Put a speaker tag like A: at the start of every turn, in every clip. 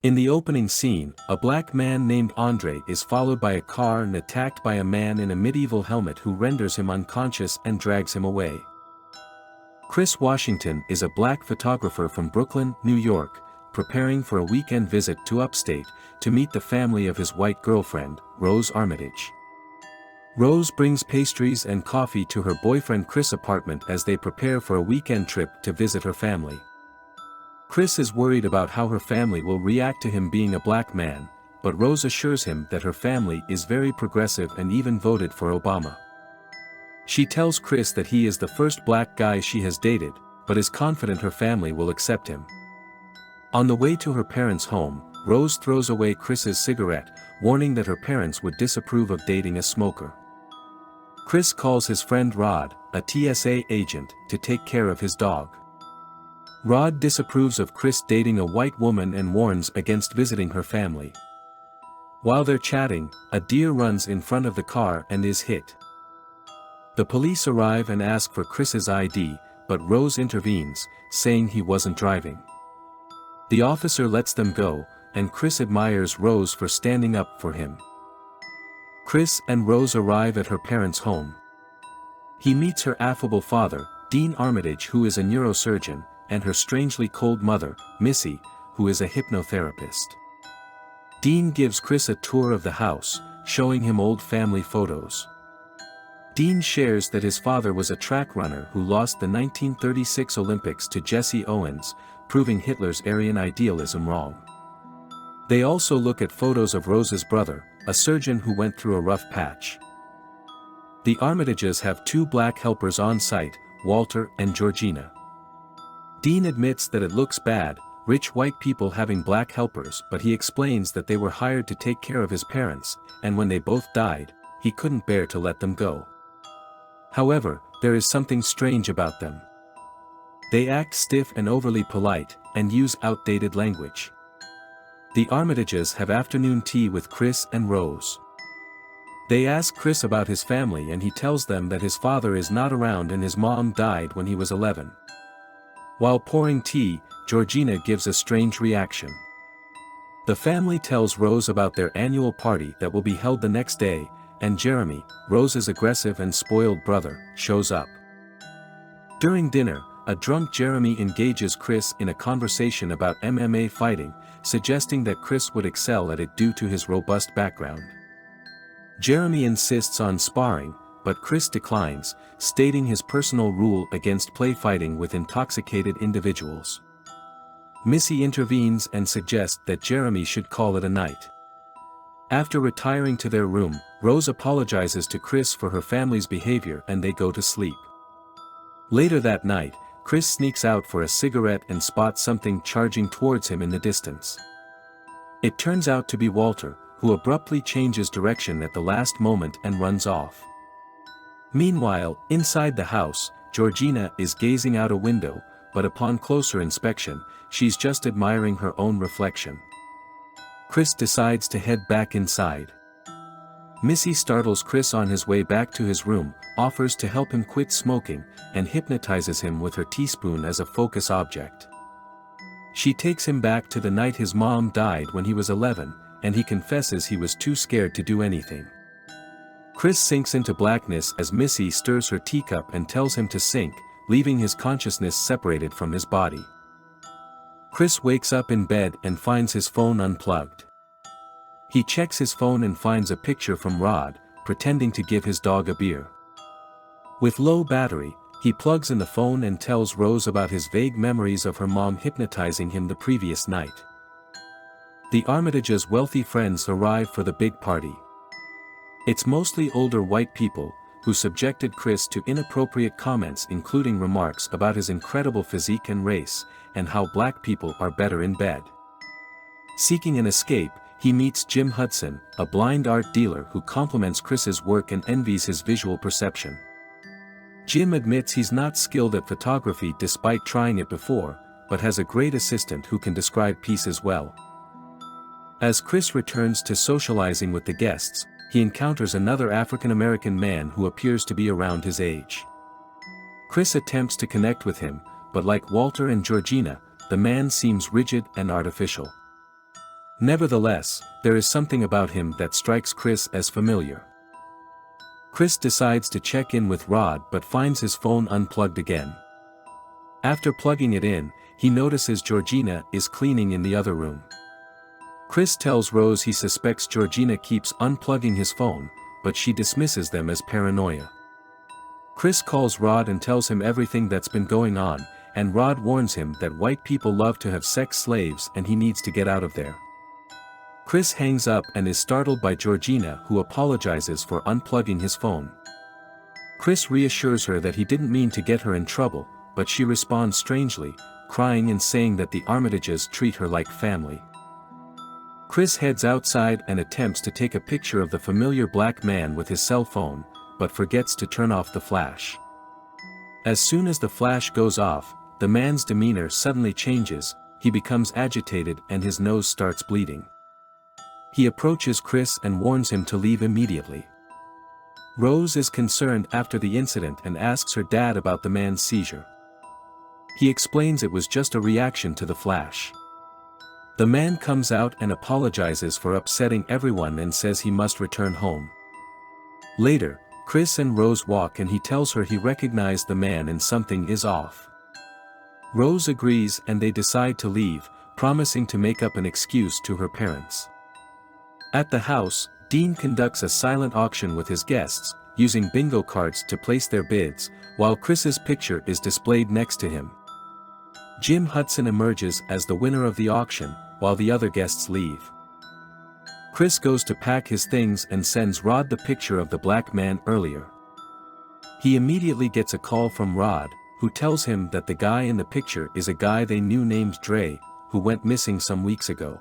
A: In the opening scene, a black man named Andre is followed by a car and attacked by a man in a medieval helmet who renders him unconscious and drags him away. Chris Washington is a black photographer from Brooklyn, New York, preparing for a weekend visit to upstate, to meet the family of his white girlfriend, Rose Armitage. Rose brings pastries and coffee to her boyfriend Chris' apartment as they prepare for a weekend trip to visit her family. Chris is worried about how her family will react to him being a black man, but Rose assures him that her family is very progressive and even voted for Obama. She tells Chris that he is the first black guy she has dated, but is confident her family will accept him. On the way to her parents' home, Rose throws away Chris's cigarette, warning that her parents would disapprove of dating a smoker. Chris calls his friend Rod, a TSA agent, to take care of his dog. Rod disapproves of Chris dating a white woman and warns against visiting her family. While they're chatting, a deer runs in front of the car and is hit. The police arrive and ask for Chris's ID, but Rose intervenes, saying he wasn't driving. The officer lets them go, and Chris admires Rose for standing up for him. Chris and Rose arrive at her parents' home. He meets her affable father, Dean Armitage, who is a neurosurgeon, and her strangely cold mother, Missy, who is a hypnotherapist. Dean gives Chris a tour of the house, showing him old family photos. Dean shares that his father was a track runner who lost the 1936 Olympics to Jesse Owens, proving Hitler's Aryan idealism wrong. They also look at photos of Rose's brother, a surgeon who went through a rough patch. The Armitages have two black helpers on site, Walter and Georgina. Dean admits that it looks bad, rich white people having black helpers, but he explains that they were hired to take care of his parents, and when they both died, he couldn't bear to let them go. However, there is something strange about them. They act stiff and overly polite, and use outdated language. The Armitages have afternoon tea with Chris and Rose. They ask Chris about his family and he tells them that his father is not around and his mom died when he was 11. While pouring tea, Georgina gives a strange reaction. The family tells Rose about their annual party that will be held the next day, and Jeremy, Rose's aggressive and spoiled brother, shows up. During dinner, a drunk Jeremy engages Chris in a conversation about MMA fighting, suggesting that Chris would excel at it due to his robust background. Jeremy insists on sparring, but Chris declines, stating his personal rule against play fighting with intoxicated individuals. Missy intervenes and suggests that Jeremy should call it a night. After retiring to their room, Rose apologizes to Chris for her family's behavior and they go to sleep. Later that night, Chris sneaks out for a cigarette and spots something charging towards him in the distance. It turns out to be Walter, who abruptly changes direction at the last moment and runs off. Meanwhile, inside the house, Georgina is gazing out a window, but upon closer inspection, she's just admiring her own reflection. Chris decides to head back inside. Missy startles Chris on his way back to his room, offers to help him quit smoking, and hypnotizes him with her teaspoon as a focus object. She takes him back to the night his mom died when he was 11, and he confesses he was too scared to do anything. Chris sinks into blackness as Missy stirs her teacup and tells him to sink, leaving his consciousness separated from his body. Chris wakes up in bed and finds his phone unplugged. He checks his phone and finds a picture from Rod, pretending to give his dog a beer. With low battery, he plugs in the phone and tells Rose about his vague memories of her mom hypnotizing him the previous night. The Armitage's wealthy friends arrive for the big party. It's mostly older white people, who subjected Chris to inappropriate comments including remarks about his incredible physique and race, and how black people are better in bed. Seeking an escape, he meets Jim Hudson, a blind art dealer who compliments Chris's work and envies his visual perception. Jim admits he's not skilled at photography despite trying it before, but has a great assistant who can describe pieces well. As Chris returns to socializing with the guests, he encounters another African-American man who appears to be around his age. Chris attempts to connect with him, but like Walter and Georgina, the man seems rigid and artificial. Nevertheless, there is something about him that strikes Chris as familiar. Chris decides to check in with Rod but finds his phone unplugged again. After plugging it in, he notices Georgina is cleaning in the other room. Chris tells Rose he suspects Georgina keeps unplugging his phone, but she dismisses them as paranoia. Chris calls Rod and tells him everything that's been going on, and Rod warns him that white people love to have sex slaves and he needs to get out of there. Chris hangs up and is startled by Georgina, who apologizes for unplugging his phone. Chris reassures her that he didn't mean to get her in trouble, but she responds strangely, crying and saying that the Armitages treat her like family. Chris heads outside and attempts to take a picture of the familiar black man with his cell phone, but forgets to turn off the flash. As soon as the flash goes off, the man's demeanor suddenly changes, he becomes agitated and his nose starts bleeding. He approaches Chris and warns him to leave immediately. Rose is concerned after the incident and asks her dad about the man's seizure. He explains it was just a reaction to the flash. The man comes out and apologizes for upsetting everyone and says he must return home. Later, Chris and Rose walk and he tells her he recognized the man and something is off. Rose agrees and they decide to leave, promising to make up an excuse to her parents. At the house, Dean conducts a silent auction with his guests, using bingo cards to place their bids, while Chris's picture is displayed next to him. Jim Hudson emerges as the winner of the auction, while the other guests leave. Chris goes to pack his things and sends Rod the picture of the black man earlier. He immediately gets a call from Rod, who tells him that the guy in the picture is a guy they knew named Dre, who went missing some weeks ago.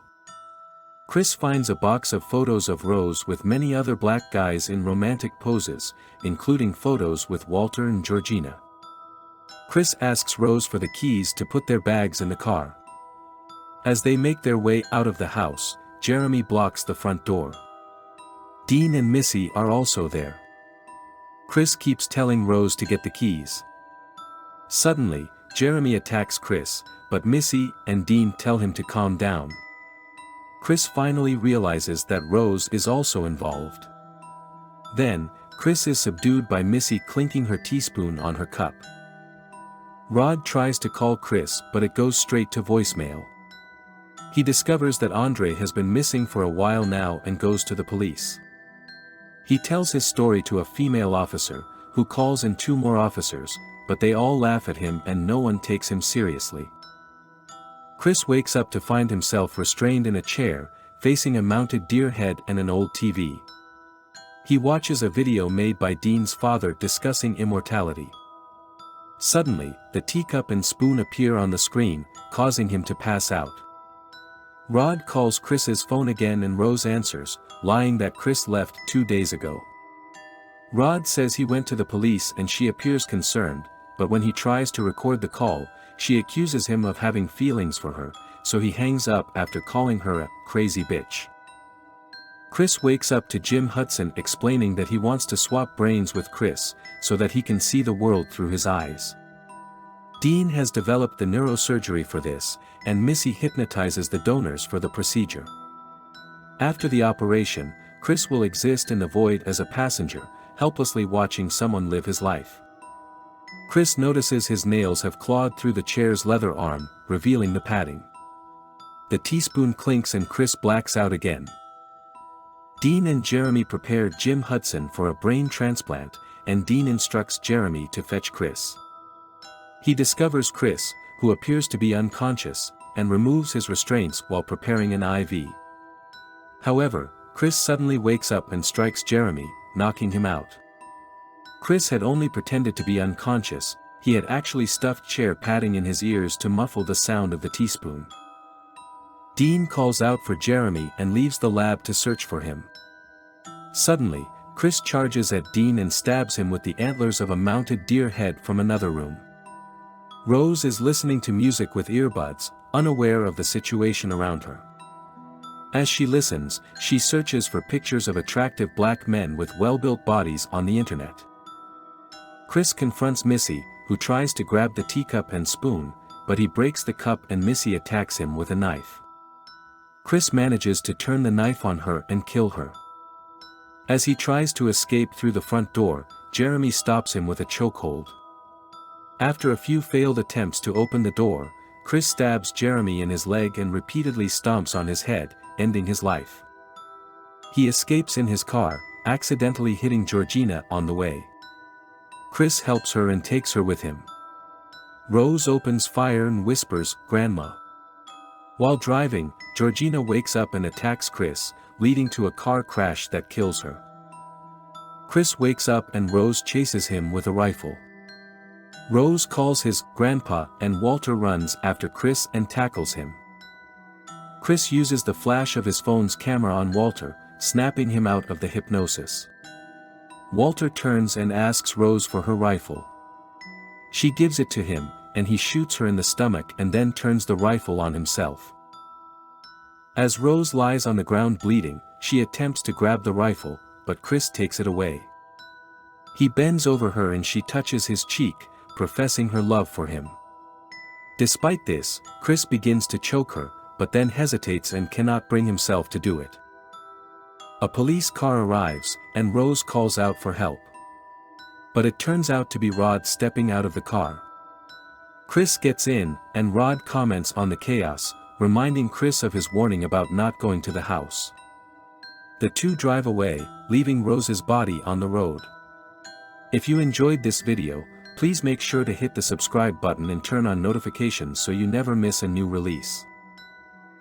A: Chris finds a box of photos of Rose with many other black guys in romantic poses, including photos with Walter and Georgina. Chris asks Rose for the keys to put their bags in the car. As they make their way out of the house, Jeremy blocks the front door. Dean and Missy are also there. Chris keeps telling Rose to get the keys. Suddenly, Jeremy attacks Chris, but Missy and Dean tell him to calm down. Chris finally realizes that Rose is also involved. Then, Chris is subdued by Missy clinking her teaspoon on her cup. Rod tries to call Chris but it goes straight to voicemail. He discovers that Andre has been missing for a while now and goes to the police. He tells his story to a female officer, who calls in 2 more officers, but they all laugh at him and no one takes him seriously. Chris wakes up to find himself restrained in a chair, facing a mounted deer head and an old TV. He watches a video made by Dean's father discussing immortality. Suddenly, the teacup and spoon appear on the screen, causing him to pass out. Rod calls Chris's phone again and Rose answers, lying that Chris left 2 days ago. Rod says he went to the police and she appears concerned, but when he tries to record the call, she accuses him of having feelings for her, so he hangs up after calling her a crazy bitch. Chris wakes up to Jim Hudson explaining that he wants to swap brains with Chris, so that he can see the world through his eyes. Dean has developed the neurosurgery for this, and Missy hypnotizes the donors for the procedure. After the operation, Chris will exist in the void as a passenger, helplessly watching someone live his life. Chris notices his nails have clawed through the chair's leather arm, revealing the padding. The teaspoon clinks and Chris blacks out again. Dean and Jeremy prepare Jim Hudson for a brain transplant, and Dean instructs Jeremy to fetch Chris. He discovers Chris, who appears to be unconscious, and removes his restraints while preparing an IV. However, Chris suddenly wakes up and strikes Jeremy, knocking him out. Chris had only pretended to be unconscious, he had actually stuffed chair padding in his ears to muffle the sound of the teaspoon. Dean calls out for Jeremy and leaves the lab to search for him. Suddenly, Chris charges at Dean and stabs him with the antlers of a mounted deer head from another room. Rose is listening to music with earbuds, unaware of the situation around her. As she listens, she searches for pictures of attractive black men with well-built bodies on the internet. Chris confronts Missy, who tries to grab the teacup and spoon, but he breaks the cup and Missy attacks him with a knife. Chris manages to turn the knife on her and kill her. As he tries to escape through the front door, Jeremy stops him with a chokehold. After a few failed attempts to open the door, Chris stabs Jeremy in his leg and repeatedly stomps on his head, ending his life. He escapes in his car, accidentally hitting Georgina on the way. Chris helps her and takes her with him. Rose opens fire and whispers, "Grandma." While driving, Georgina wakes up and attacks Chris, leading to a car crash that kills her. Chris wakes up and Rose chases him with a rifle. Rose calls his grandpa and Walter runs after Chris and tackles him. Chris uses the flash of his phone's camera on Walter, snapping him out of the hypnosis. Walter turns and asks Rose for her rifle. She gives it to him, and he shoots her in the stomach and then turns the rifle on himself. As Rose lies on the ground bleeding, she attempts to grab the rifle, but Chris takes it away. He bends over her and she touches his cheek, professing her love for him. Despite this, Chris begins to choke her, but then hesitates and cannot bring himself to do it. A police car arrives, and Rose calls out for help. But it turns out to be Rod stepping out of the car. Chris gets in, and Rod comments on the chaos, reminding Chris of his warning about not going to the house. The two drive away, leaving Rose's body on the road. If you enjoyed this video, please make sure to hit the subscribe button and turn on notifications so you never miss a new release.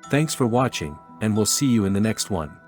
A: Thanks for watching, and we'll see you in the next one.